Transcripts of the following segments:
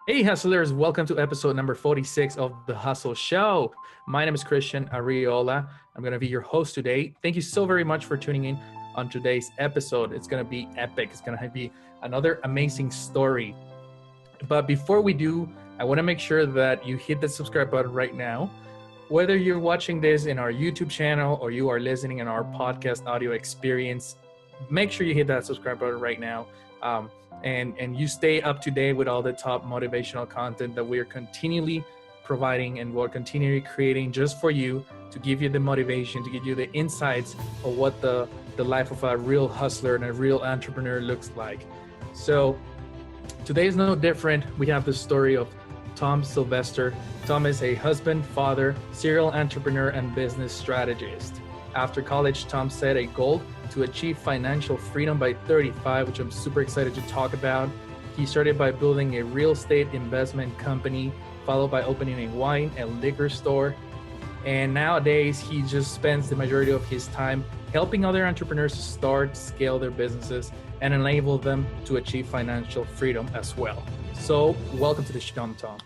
Hey, hustlers, welcome to episode number 46 of The Hustle Show. My name is Christian Arriola. I'm going to be your host today. Thank you so very much for tuning in on today's episode. It's going to be epic. It's going to be another amazing story. But before we do, I want to make sure that you hit the subscribe button right now. Whether you're watching this in our YouTube channel or you are listening in our podcast audio experience, make sure you hit that subscribe button right now. And you stay up to date with all the top motivational content that we're continually providing and we're continually creating just for you, to give you the motivation, to give you the insights of what the life of a real hustler and a real entrepreneur looks like. So today is no different. We have the story of Tom Sylvester. Tom is a husband, father, serial entrepreneur, and business strategist. After college, Tom set a goal to achieve financial freedom by 35, which I'm super excited to talk about. He started by building a real estate investment company, followed by opening a wine and liquor store. And nowadays, he just spends the majority of his time helping other entrepreneurs start, scale their businesses, and enable them to achieve financial freedom as well. So welcome to the show, Tom.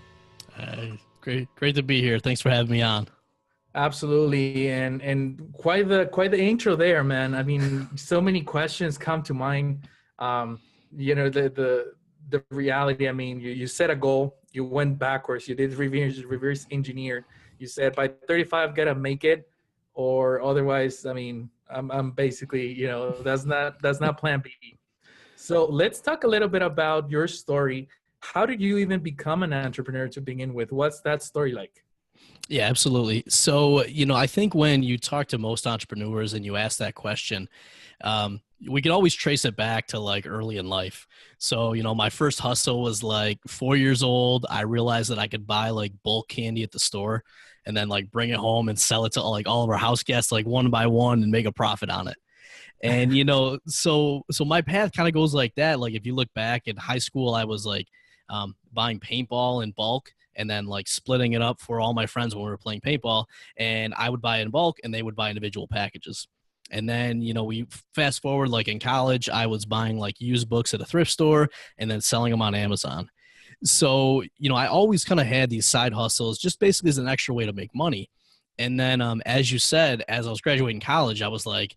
Great to be here. Thanks for having me on. Absolutely, and quite the intro there, man. I mean, so many questions come to mind. The reality. I mean, you set a goal, you went backwards, you did reverse engineer. You said by 35, gotta make it, or otherwise. I mean, I'm basically, that's not plan B. So let's talk a little bit about your story. How did you even become an entrepreneur to begin with? What's that story like? Yeah, absolutely. So, I think when you talk to most entrepreneurs and you ask that question, we can always trace it back to like early in life. So, my first hustle was like 4 years old. I realized that I could buy like bulk candy at the store and then like bring it home and sell it to like all of our house guests, like one by one, and make a profit on it. And, so my path kind of goes like that. Like if you look back in high school, I was like buying paintball in bulk and then like splitting it up for all my friends when we were playing paintball. And I would buy it in bulk and they would buy individual packages. And then, we fast forward, like in college, I was buying like used books at a thrift store and then selling them on Amazon. So, I always kind of had these side hustles just basically as an extra way to make money. And then, as you said, as I was graduating college, I was like,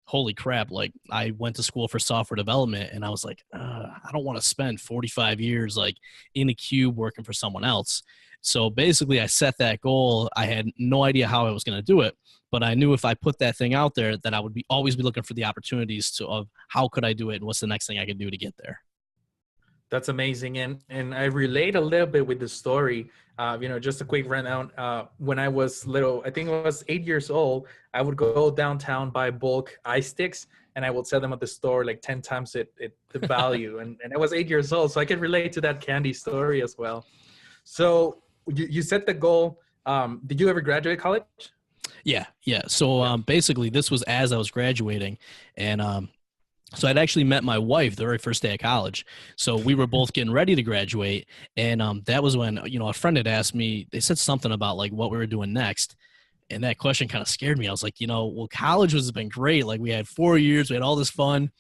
holy crap, like I went to school for software development and I was like, I don't want to spend 45 years like in a cube working for someone else. So basically I set that goal. I had no idea how I was going to do it, but I knew if I put that thing out there that I would always be looking for the opportunities of how could I do it and what's the next thing I could do to get there. That's amazing. And I relate a little bit with the story. Just a quick rundown. When I was little, I think I was 8 years old, I would go downtown, buy bulk ice sticks, and I would sell them at the store like 10 times the value. and I was 8 years old, so I could relate to that candy story as well. So you set the goal. Did you ever graduate college? Yeah. So basically this was as I was graduating, and so I'd actually met my wife the very first day of college. So we were both getting ready to graduate. And that was when, a friend had asked me, they said something about like what we were doing next. And that question kind of scared me. I was like, well, college has been great. Like we had 4 years, we had all this fun.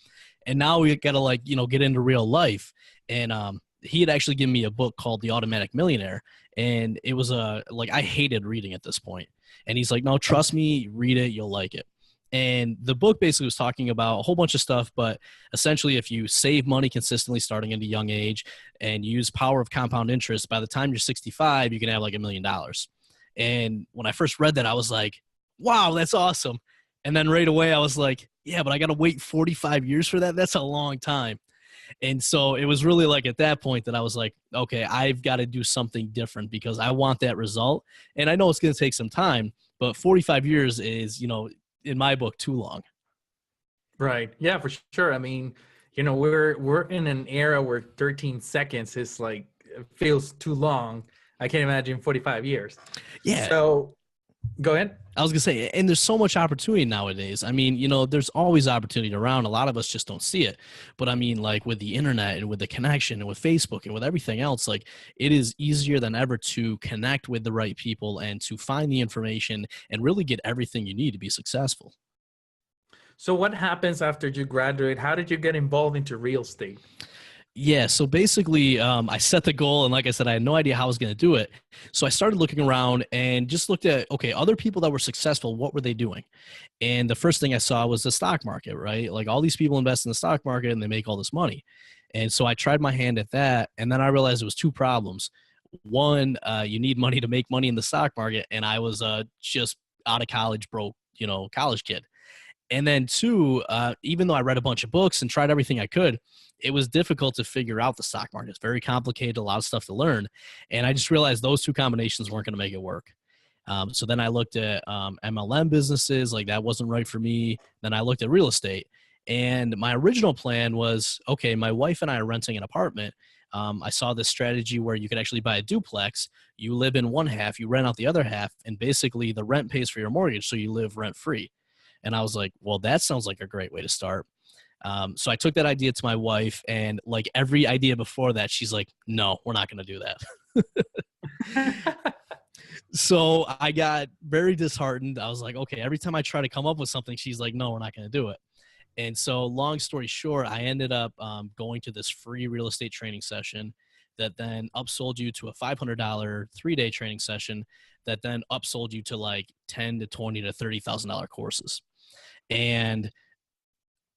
And now we got to like, get into real life. And he had actually given me a book called The Automatic Millionaire. And it was like, I hated reading at this point. And he's like, no, trust me, read it, you'll like it. And the book basically was talking about a whole bunch of stuff, but essentially if you save money consistently starting at a young age and use power of compound interest, by the time you're 65, you can have like $1 million. And when I first read that, I was like, wow, that's awesome. And then right away I was like, yeah, but I got to wait 45 years for that. That's a long time. And so it was really like at that point that I was like, okay, I've got to do something different because I want that result. And I know it's going to take some time, but 45 years is, in my book, too long. Right. Yeah, for sure. I mean, we're in an era where 13 seconds is like, it feels too long. I can't imagine 45 years. Yeah. So go ahead. I was going to say, and there's so much opportunity nowadays. I mean, there's always opportunity around. A lot of us just don't see it. But I mean, like with the internet and with the connection and with Facebook and with everything else, like it is easier than ever to connect with the right people and to find the information and really get everything you need to be successful. So what happens after you graduate? How did you get involved into real estate? Yeah, so basically, I set the goal, and like I said, I had no idea how I was going to do it. So I started looking around and just looked at, okay, other people that were successful, what were they doing? And the first thing I saw was the stock market, right? Like all these people invest in the stock market and they make all this money. And so I tried my hand at that, and then I realized it was two problems. One, you need money to make money in the stock market, and I was just out of college, broke, college kid. And then two, even though I read a bunch of books and tried everything I could, it was difficult to figure out the stock market. It's very complicated, a lot of stuff to learn. And I just realized those two combinations weren't going to make it work. So then I looked at MLM businesses, like that wasn't right for me. Then I looked at real estate. And my original plan was, okay, my wife and I are renting an apartment. I saw this strategy where you could actually buy a duplex. You live in one half, you rent out the other half, and basically the rent pays for your mortgage, so you live rent free. And I was like, well, that sounds like a great way to start. So I took that idea to my wife, and like every idea before that, she's like, no, we're not going to do that. So I got very disheartened. I was like, okay, every time I try to come up with something, she's like, no, we're not going to do it. And so long story short, I ended up going to this free real estate training session that then upsold you to a $500 3-day training session that then upsold you to like 10 to 20 to $30,000 courses. And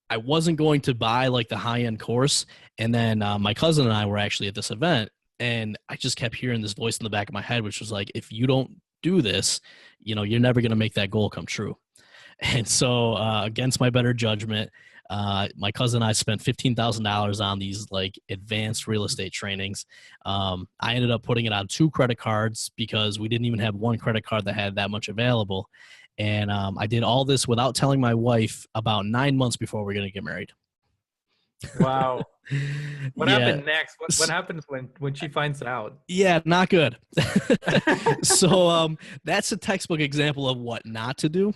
I wasn't going to buy like the high end course. And then my cousin and I were actually at this event, and I just kept hearing this voice in the back of my head, which was like, if you don't do this, you're never going to make that goal come true. And so against my better judgment, my cousin and I spent $15,000 on these like advanced real estate trainings. I ended up putting it on 2 credit cards because we didn't even have one credit card that had that much available. And I did all this without telling my wife about 9 months before we were going to get married. Wow. What Yeah. happened next? What happens when she finds out? Yeah, not good. So that's a textbook example of what not to do.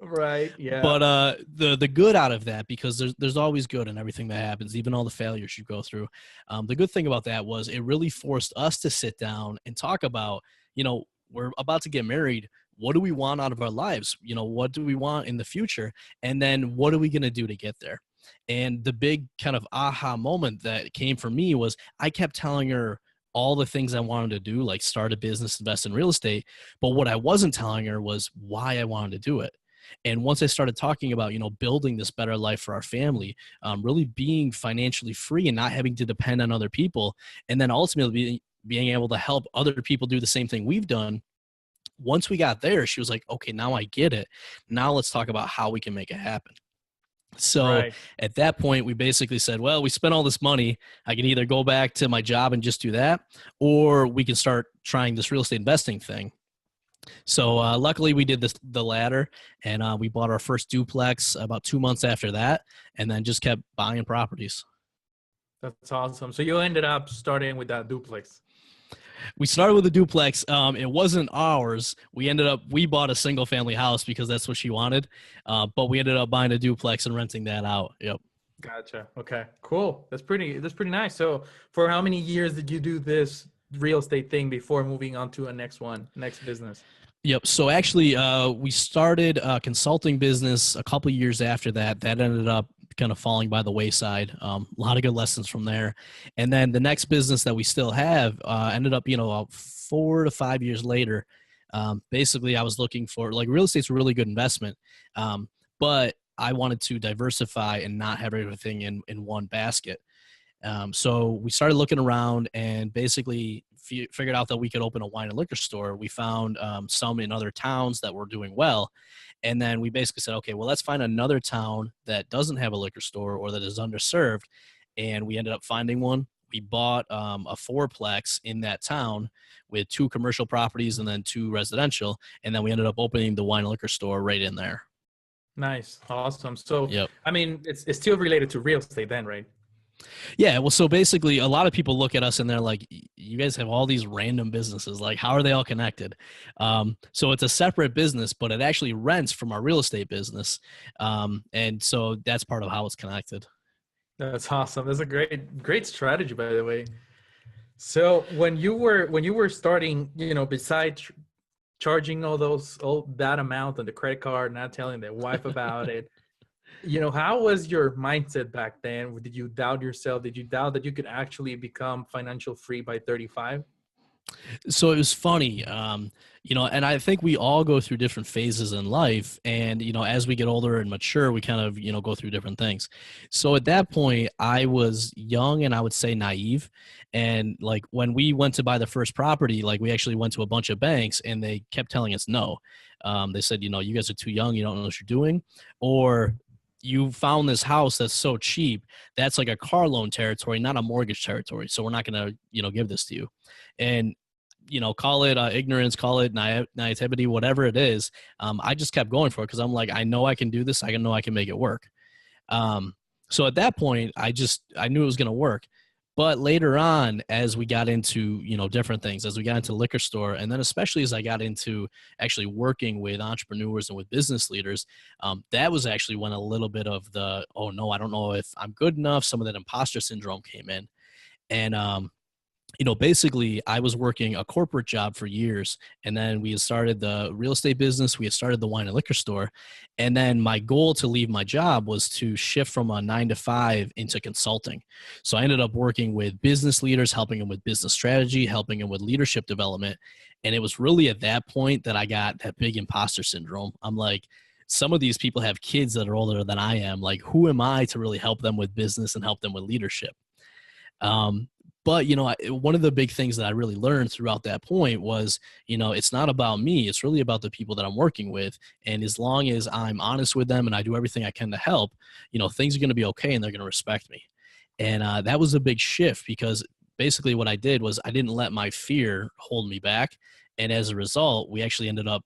Right. Yeah. But the good out of that, because there's always good in everything that happens, even all the failures you go through. The good thing about that was it really forced us to sit down and talk about, we're about to get married. What do we want out of our lives? What do we want in the future? And then what are we going to do to get there? And the big kind of aha moment that came for me was I kept telling her all the things I wanted to do, like start a business, invest in real estate. But what I wasn't telling her was why I wanted to do it. And once I started talking about, building this better life for our family, really being financially free and not having to depend on other people, and then ultimately being able to help other people do the same thing we've done. Once we got there, she was like, okay, now I get it. Now let's talk about how we can make it happen. So Right. at that point, we basically said, well, we spent all this money. I can either go back to my job and just do that, or we can start trying this real estate investing thing. So luckily we did the latter, and we bought our first duplex about 2 months after that, and then just kept buying properties. That's awesome. So you ended up starting with that duplex. We started with a duplex. It wasn't ours. We bought a single family house because that's what she wanted. But we ended up buying a duplex and renting that out. Yep. Gotcha. Okay. Cool. That's pretty nice. So for how many years did you do this real estate thing before moving on to a next business? Yep. So actually, we started a consulting business a couple of years after that. That ended up kind of falling by the wayside. A lot of good lessons from there. And then the next business that we still have ended up, about 4 to 5 years later. Basically, I was looking for like real estate's a really good investment, but I wanted to diversify and not have everything in one basket. So we started looking around and basically figured out that we could open a wine and liquor store. We found some in other towns that were doing well. And then we basically said, okay, well, let's find another town that doesn't have a liquor store or that is underserved. And we ended up finding one. We bought a fourplex in that town with 2 commercial properties and then 2 residential. And then we ended up opening the wine and liquor store right in there. Nice. Awesome. So, Yep. I mean, it's still related to real estate then, right? Yeah, well, so basically, a lot of people look at us and they're like, "You guys have all these random businesses. Like, how are they all connected?" So it's a separate business, but it actually rents from our real estate business, and so that's part of how it's connected. That's awesome. That's a great strategy, by the way. So when you were starting, besides charging all that amount on the credit card, not telling the wife about it, How was your mindset back then? Did you doubt yourself? Did you doubt that you could actually become financial free by 35? So it was funny, and I think we all go through different phases in life. And, as we get older and mature, we kind of, go through different things. So at that point, I was young and I would say naive. And like when we went to buy the first property, like we actually went to a bunch of banks and they kept telling us no. They said, you guys are too young, you don't know what you're doing. Or you found this house that's so cheap, that's like a car loan territory, not a mortgage territory. So we're not going to, give this to you. And call it ignorance, call it naivety, whatever it is. I just kept going for it because I'm like, I know I can do this. I know I can make it work. So at that point, I knew it was going to work. But later on, as we got into, different things, as we got into liquor store, and then especially as I got into actually working with entrepreneurs and with business leaders, that was actually when a little bit of the, oh no, I don't know if I'm good enough. Some of that imposter syndrome came in. And basically I was working a corporate job for years, and then we had started the real estate business. We had started the wine and liquor store. And then my goal to leave my job was to shift from a 9 to 5 into consulting. So I ended up working with business leaders, helping them with business strategy, helping them with leadership development. And it was really at that point that I got that big imposter syndrome. I'm like, some of these people have kids that are older than I am. Like, who am I to really help them with business and help them with leadership? Um, but one of the big things that I really learned throughout that point was, it's not about me. It's really about the people that I'm working with. And as long as I'm honest with them and I do everything I can to help, things are going to be okay and they're going to respect me. And that was a big shift because basically what I did was I didn't let my fear hold me back. And as a result, we actually ended up,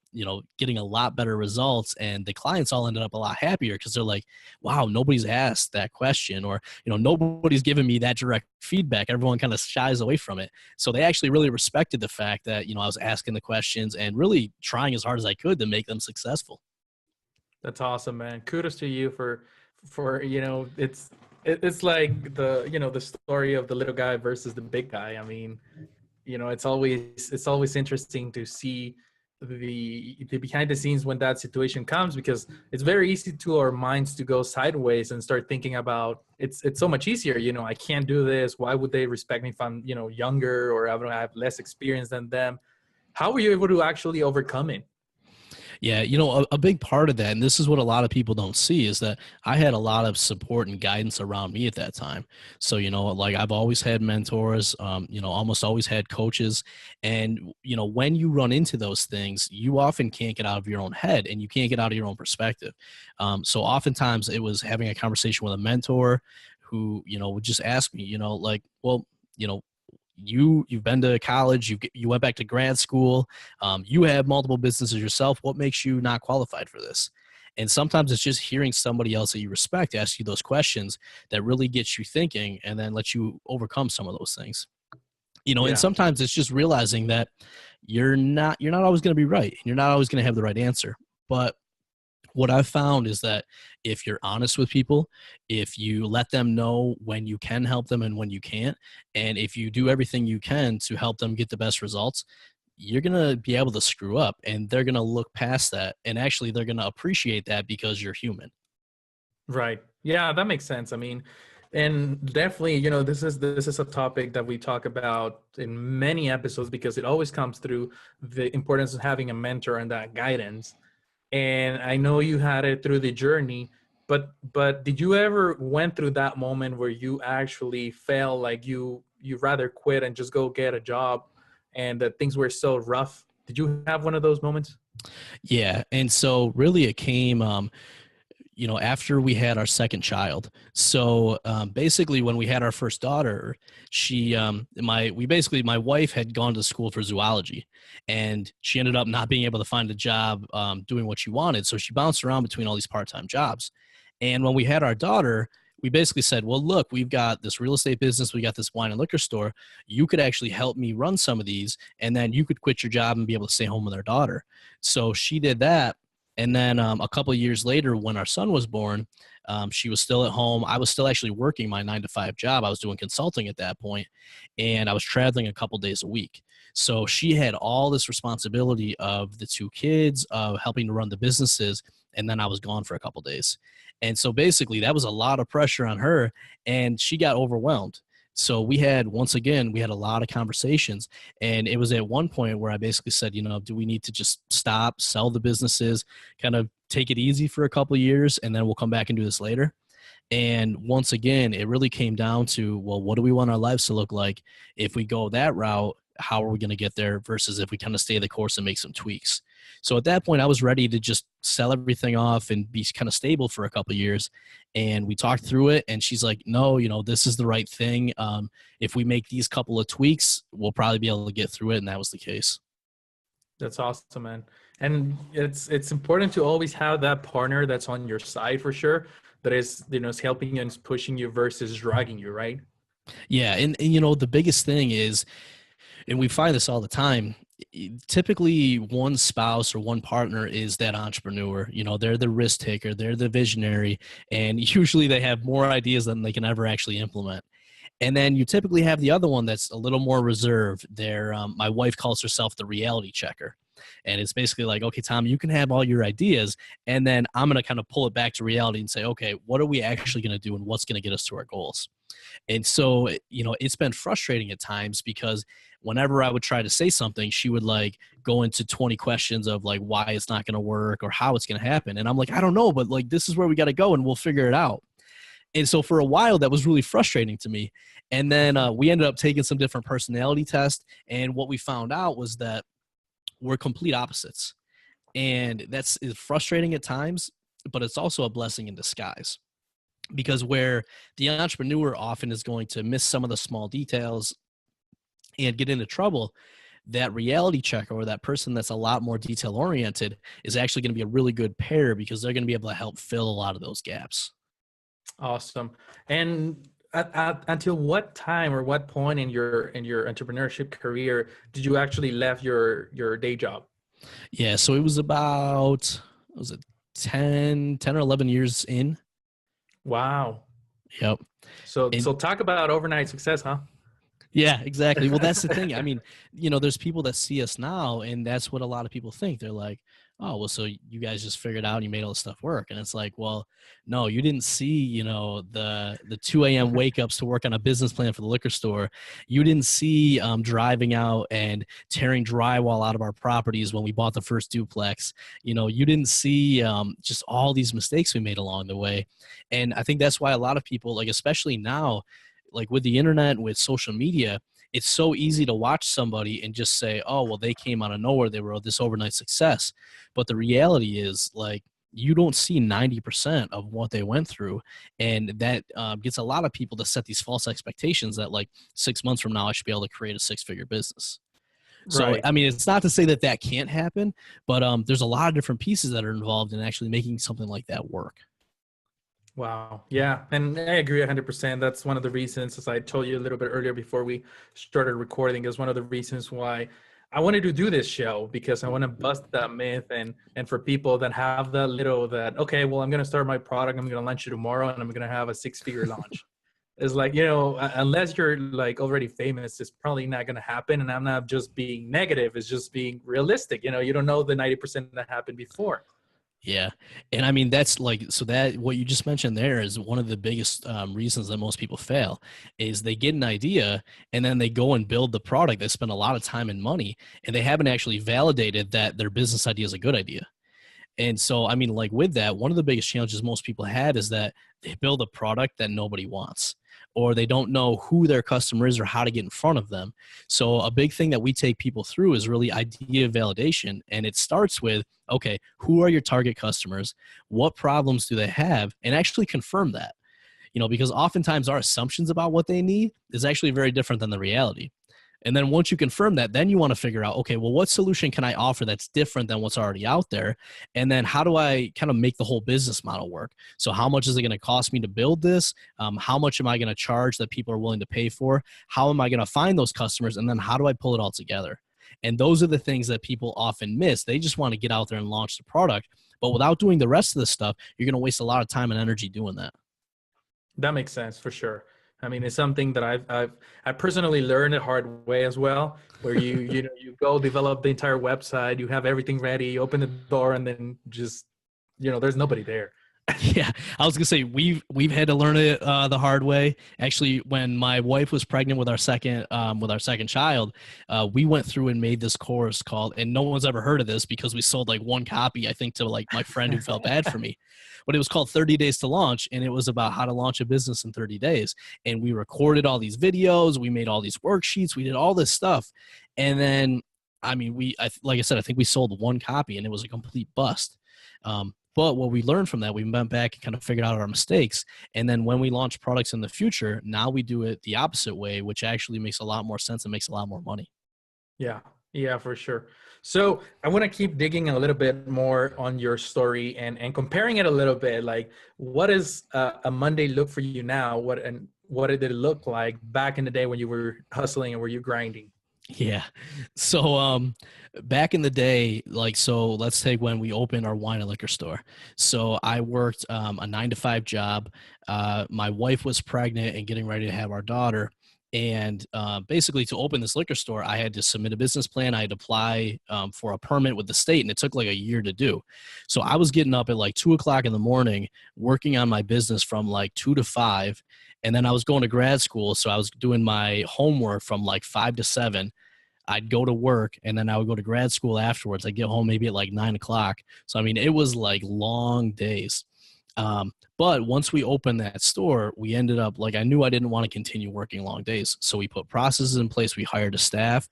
getting a lot better results, and the clients all ended up a lot happier because they're like, wow, nobody's asked that question, or, nobody's given me that direct feedback. Everyone kind of shies away from it. So they actually really respected the fact that, I was asking the questions and really trying as hard as I could to make them successful. That's awesome, man. Kudos to you for it's like the story of the little guy versus the big guy. I mean, it's always interesting to see the behind the scenes when that situation comes, because it's very easy to our minds to go sideways and start thinking about it's so much easier. I can't do this. Why would they respect me if I'm younger, or I have less experience than them? How were you able to actually overcome it? Yeah, a big part of that, and this is what a lot of people don't see, is that I had a lot of support and guidance around me at that time. So, like I've always had mentors, almost always had coaches. And, when you run into those things, you often can't get out of your own head and you can't get out of your own perspective. So oftentimes it was having a conversation with a mentor who, would just ask me, like, well, you've been to college, you went back to grad school, you have multiple businesses yourself. What makes you not qualified for this? And sometimes it's just hearing somebody else that you respect ask you those questions that really gets you thinking and then lets you overcome some of those things. And Yeah. sometimes it's just realizing that you're not always going to be right, and you're not always going to have the right answer. But what I've found is that if you're honest with people, if you let them know when you can help them and when you can't, and if you do everything you can to help them get the best results, you're going to be able to screw up, and they're going to look past that. And actually, they're going to appreciate that because you're human. Right. Yeah, that makes sense. I mean, and definitely, this is a topic that we talk about in many episodes, because it always comes through the importance of having a mentor and that guidance. And I know you had it through the journey, but did you ever went through that moment where you actually felt like you rather quit and just go get a job, and that things were so rough? Did you have one of those moments? Yeah. And so really it came, after we had our second child. So basically, when we had our first daughter, my wife had gone to school for zoology, and she ended up not being able to find a job doing what she wanted. So she bounced around between all these part-time jobs. And when we had our daughter, we basically said, well, look, we've got this real estate business, we got this wine and liquor store. You could actually help me run some of these, and then you could quit your job and be able to stay home with our daughter. So she did that. And then a couple of years later, when our son was born, she was still at home. I was still actually working my 9 to 5 job. I was doing consulting at that point, and I was traveling a couple days a week. So she had all this responsibility of the two kids, of helping to run the businesses. and then I was gone for a couple days. And so basically that was a lot of pressure on her, and she got overwhelmed. So we had, once again, we had a lot of conversations, and it was at one point where I basically said, do we need to just stop, sell the businesses, kind of take it easy for a couple of years, and then we'll come back and do this later? And once again, it really came down to, well, what do we want our lives to look like? If we go that route, how are we going to get there versus if we kind of stay the course and make some tweaks? So at that point, I was ready to just sell everything off and be kind of stable for a couple of years. And we talked through it, and she's like, no, this is the right thing. If we make these couple of tweaks, we'll probably be able to get through it. And that was the case. That's awesome, man. And it's important to always have that partner that's on your side for sure, that is helping you and is pushing you versus dragging you, right? Yeah. And the biggest thing is, and we find this all the time, typically one spouse or one partner is that entrepreneur. They're the risk taker, they're the visionary, and usually they have more ideas than they can ever actually implement. And then you typically have the other one that's a little more reserved. My wife calls herself the reality checker. And it's basically like, okay, Tom, you can have all your ideas, and then I'm going to kind of pull it back to reality and say, okay, what are we actually going to do and what's going to get us to our goals? And so, it's been frustrating at times because whenever I would try to say something, she would like go into 20 questions of like why it's not going to work or how it's going to happen. And I'm like, I don't know, but like, this is where we got to go and we'll figure it out. And so for a while, that was really frustrating to me. And then we ended up taking some different personality tests. And what we found out was that we're complete opposites. And that's frustrating at times, but it's also a blessing in disguise. Because where the entrepreneur often is going to miss some of the small details and get into trouble, that reality checker or that person that's a lot more detail oriented is actually going to be a really good pair because they're going to be able to help fill a lot of those gaps. Awesome. And until what time or what point in your entrepreneurship career did you actually left your day job? Yeah, so it was about, was it 10 or 11 years in? Wow. Yep. So talk about overnight success, huh? Yeah, exactly. Well, that's the thing. I mean, there's people that see us now, and that's what a lot of people think. They're like, oh, well, so you guys just figured out and you made all this stuff work. And it's like, well, no, you didn't see, the 2 a.m. wake ups to work on a business plan for the liquor store. You didn't see driving out and tearing drywall out of our properties when we bought the first duplex. You didn't see just all these mistakes we made along the way. And I think that's why a lot of people, like, especially now, like with the internet, with social media, it's so easy to watch somebody and just say, oh, well, they came out of nowhere. They were this overnight success. But the reality is, like, you don't see 90% of what they went through. And that gets a lot of people to set these false expectations that like 6 months from now, I should be able to create a 6-figure business. So, Right. I mean, it's not to say that that can't happen, but there's a lot of different pieces that are involved in actually making something like that work. Wow. Yeah. And I agree 100%. That's one of the reasons, as I told you a little bit earlier before we started recording, is one of the reasons why I wanted to do this show, because I want to bust that myth, and for people that have that little that, okay, well, I'm going to start my product, I'm going to launch it tomorrow, and I'm going to have a 6-figure launch. It's like, unless you're like already famous, it's probably not going to happen. And I'm not just being negative, it's just being realistic. You don't know the 90% that happened before. Yeah. And I mean, that's like, so that what you just mentioned there is one of the biggest reasons that most people fail is they get an idea and then they go and build the product. They spend a lot of time and money, and they haven't actually validated that their business idea is a good idea. And so, I mean, like with that, one of the biggest challenges most people have is that they build a product that nobody wants, or they don't know who their customer is or how to get in front of them. So a big thing that we take people through is really idea validation. And it starts with, okay, who are your target customers? What problems do they have? And actually confirm that, because oftentimes our assumptions about what they need is actually very different than the reality. And then once you confirm that, then you want to figure out, okay, well, what solution can I offer that's different than what's already out there? And then how do I kind of make the whole business model work? So how much is it going to cost me to build this? How much am I going to charge that people are willing to pay for? How am I going to find those customers? And then how do I pull it all together? And those are the things that people often miss. They just want to get out there and launch the product. But without doing the rest of the stuff, you're going to waste a lot of time and energy doing that. That makes sense for sure. I mean, it's something that I personally learned the hard way as well, where you go develop the entire website, you have everything ready, you open the door, and then just there's nobody there. Yeah, I was gonna say we've had to learn it the hard way. Actually, when my wife was pregnant with our second child, we went through and made this course called, and no one's ever heard of this because we sold like one copy, I think, to like my friend who felt bad for me. But it was called 30 Days to Launch, and it was about how to launch a business in 30 days. And we recorded all these videos, we made all these worksheets, we did all this stuff, and then I mean, like I said, I think we sold one copy, and it was a complete bust. But what we learned from that, we went back and kind of figured out our mistakes. And then when we launch products in the future, now we do it the opposite way, which actually makes a lot more sense and makes a lot more money. Yeah, yeah, for sure. So I want to keep digging a little bit more on your story and comparing it a little bit. Like, what does a Monday look for you now? What did it look like back in the day when you were hustling and were you grinding? Yeah. So back in the day, like, so let's take when we opened our wine and liquor store. So I worked a 9 to 5 job. My wife was pregnant and getting ready to have our daughter. And basically, to open this liquor store, I had to submit a business plan. I had to apply for a permit with the state, and it took like a year to do. So I was getting up at like 2 o'clock in the morning, working on my business from like 2 to 5. And then I was going to grad school. So I was doing my homework from like 5 to 7. I'd go to work, and then I would go to grad school afterwards. I'd get home maybe at like 9 o'clock. So, I mean, it was like long days. But once we opened that store, we ended up like, I knew I didn't want to continue working long days. So we put processes in place. We hired a staff.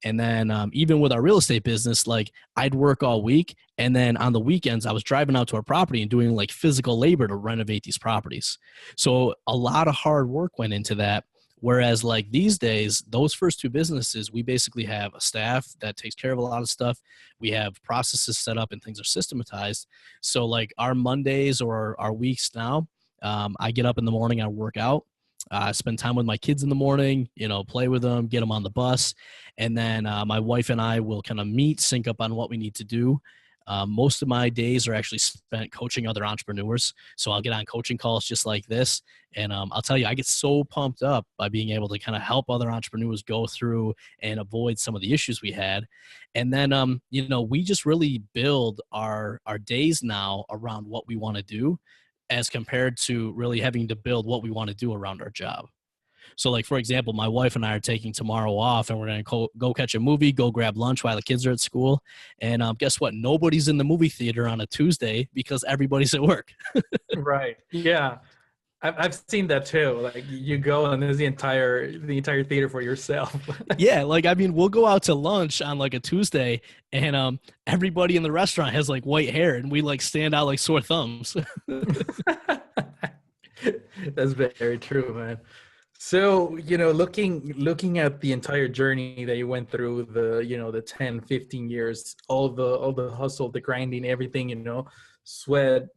And then even with our real estate business, like I'd work all week. And then on the weekends, I was driving out to our property and doing like physical labor to renovate these properties. So a lot of hard work went into that. Whereas like these days, those first two businesses, we basically have a staff that takes care of a lot of stuff. We have processes set up and things are systematized. So like our Mondays or our weeks now, I get up in the morning, I work out. I spend time with my kids in the morning, play with them, get them on the bus. And then my wife and I will kind of meet, sync up on what we need to do. Most of my days are actually spent coaching other entrepreneurs. So I'll get on coaching calls just like this. And I'll tell you, I get so pumped up by being able to kind of help other entrepreneurs go through and avoid some of the issues we had. And then, we just really build our days now around what we want to do as compared to really having to build what we want to do around our job. So like, for example, my wife and I are taking tomorrow off and we're going to go catch a movie, go grab lunch while the kids are at school. And guess what? Nobody's in the movie theater on a Tuesday because everybody's at work. Right. Yeah. I've seen that too. Like you go and there's the entire theater for yourself. Yeah. Like, I mean, we'll go out to lunch on like a Tuesday and everybody in the restaurant has like white hair and we like stand out like sore thumbs. That's very true, man. So, looking at the entire journey that you went through, the 10, 15 years, all the hustle, the grinding, everything, sweat,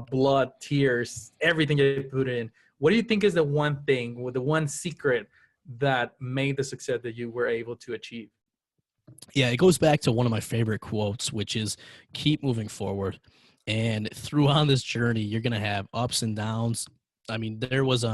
blood, tears, everything you put in. What do you think is the one thing or the one secret that made the success that you were able to achieve? Yeah, it goes back to one of my favorite quotes, which is keep moving forward. And through on this journey, you're going to have ups and downs. I mean, there was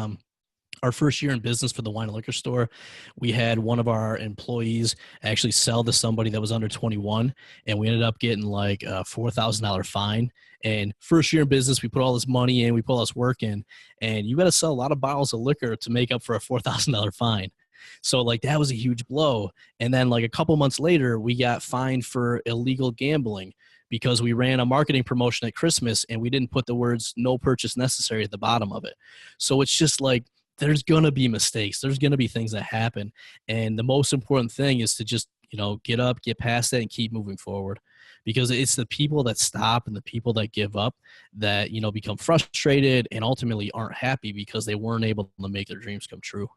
our first year in business for the wine and liquor store, we had one of our employees actually sell to somebody that was under 21, and we ended up getting like a $4,000 fine. And first year in business, we put all this money in, we put all this work in, and you got to sell a lot of bottles of liquor to make up for a $4,000 fine. So like that was a huge blow. And then like a couple months later, we got fined for illegal gambling because we ran a marketing promotion at Christmas and we didn't put the words "no purchase necessary" at the bottom of it. So it's just like, there's going to be mistakes. There's going to be things that happen. And the most important thing is to just, get up, get past it and keep moving forward, because it's the people that stop and the people that give up that, become frustrated and ultimately aren't happy because they weren't able to make their dreams come true.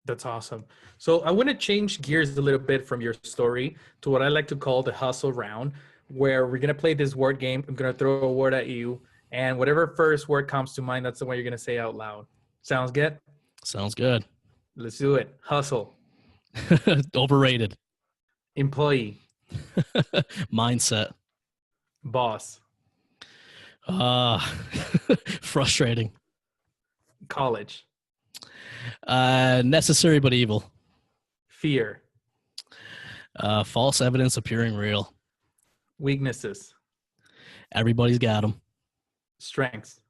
That's awesome. So I want to change gears a little bit from your story to what I like to call the hustle round, where we're going to play this word game. I'm going to throw a word at you, and whatever first word comes to mind, that's the one you're going to say out loud. Sounds good? Sounds good. Let's do it. Hustle. Overrated. Employee. Mindset. Boss. Frustrating. College. Necessary but evil. Fear. False evidence appearing real. Weaknesses. Everybody's got them. Strengths.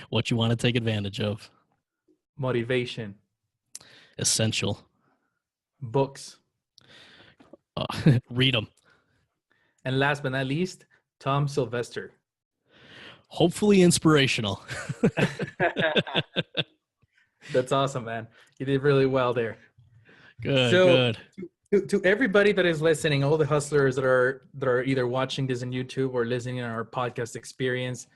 What you want to take advantage of. Motivation. Essential. Books. Read them. And last but not least, Tom Sylvester. Hopefully inspirational. That's awesome, man. You did really well there. Good. To everybody that is listening, all the hustlers that are either watching this on YouTube or listening on our podcast experience,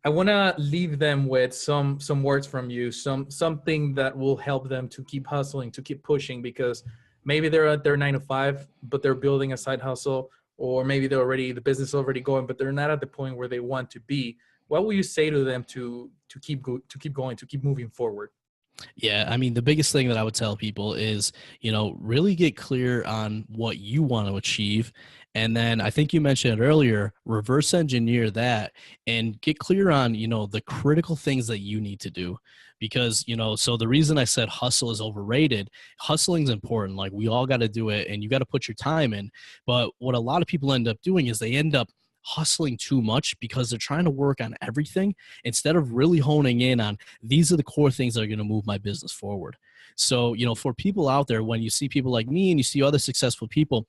I want to leave them with some words from you, something that will help them to keep hustling, to keep pushing, because maybe they're at their 9 to 5, but they're building a side hustle, or maybe the business is already going, but they're not at the point where they want to be. What will you say to them to keep going, to keep moving forward? Yeah, I mean, the biggest thing that I would tell people is, really get clear on what you want to achieve. And then I think you mentioned it earlier, reverse engineer that and get clear on, the critical things that you need to do. Because, so the reason I said hustle is overrated, hustling's important. Like, we all got to do it and you got to put your time in. But what a lot of people end up doing is they end up hustling too much because they're trying to work on everything instead of really honing in on these are the core things that are going to move my business forward. So, for people out there, when you see people like me and you see other successful people,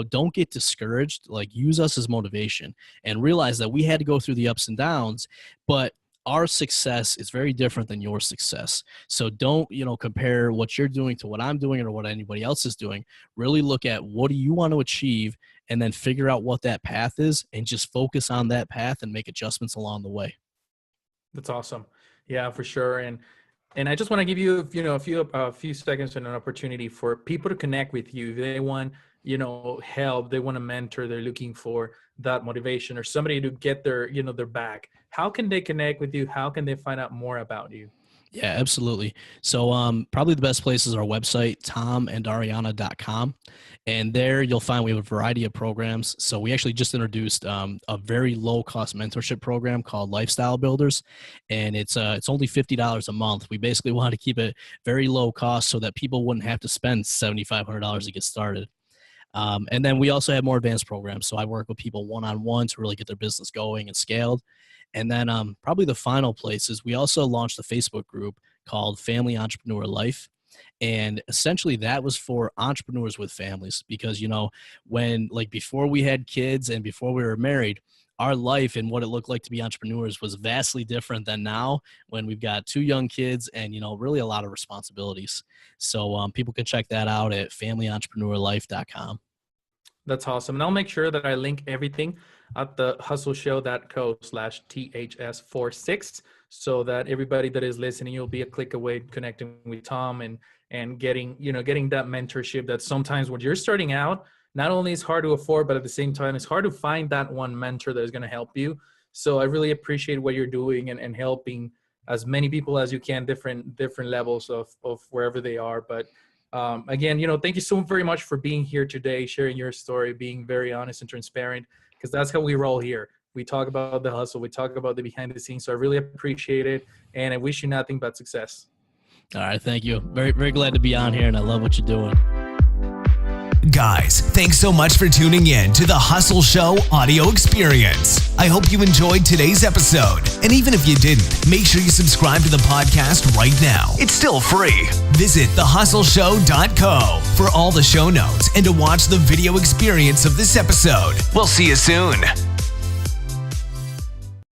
don't get discouraged. Like, use us as motivation and realize that we had to go through the ups and downs, but our success is very different than your success. So don't, compare what you're doing to what I'm doing or what anybody else is doing. Really look at what do you want to achieve and then figure out what that path is and just focus on that path and make adjustments along the way. That's awesome. Yeah, for sure. And I just want to give you, a few seconds and an opportunity for people to connect with you. If they want, help, they want a mentor, they're looking for that motivation or somebody to get their back. How can they connect with you? How can they find out more about you? Yeah, absolutely. So probably the best place is our website, tomandariana.com. And there you'll find we have a variety of programs. So we actually just introduced a very low-cost mentorship program called Lifestyle Builders. And it's only $50 a month. We basically want to keep it very low cost so that people wouldn't have to spend $7,500 to get started. And then we also have more advanced programs. So I work with people one-on-one to really get their business going and scaled. And then probably the final place is we also launched a Facebook group called Family Entrepreneur Life. And essentially that was for entrepreneurs with families because, before we had kids and before we were married, our life and what it looked like to be entrepreneurs was vastly different than now when we've got 2 young kids and, really a lot of responsibilities. So people can check that out at familyentrepreneurlife.com. That's awesome. And I'll make sure that I link everything at the hustleshow.co/THS46 so that everybody that is listening, you'll be a click away connecting with Tom and getting that mentorship that sometimes when you're starting out, not only is hard to afford, but at the same time, it's hard to find that one mentor that is going to help you. So I really appreciate what you're doing and helping as many people as you can, different levels of wherever they are. But again, thank you so very much for being here today, sharing your story, being very honest and transparent, because that's how we roll here. We talk about the hustle. We talk about the behind the scenes. So I really appreciate it. And I wish you nothing but success. All right. Thank you. Very, very glad to be on here and I love what you're doing. Guys, thanks so much for tuning in to the Hustle Show audio experience. I hope you enjoyed today's episode. And even if you didn't, make sure you subscribe to the podcast right now. It's still free. Visit thehustleshow.co for all the show notes and to watch the video experience of this episode. We'll see you soon.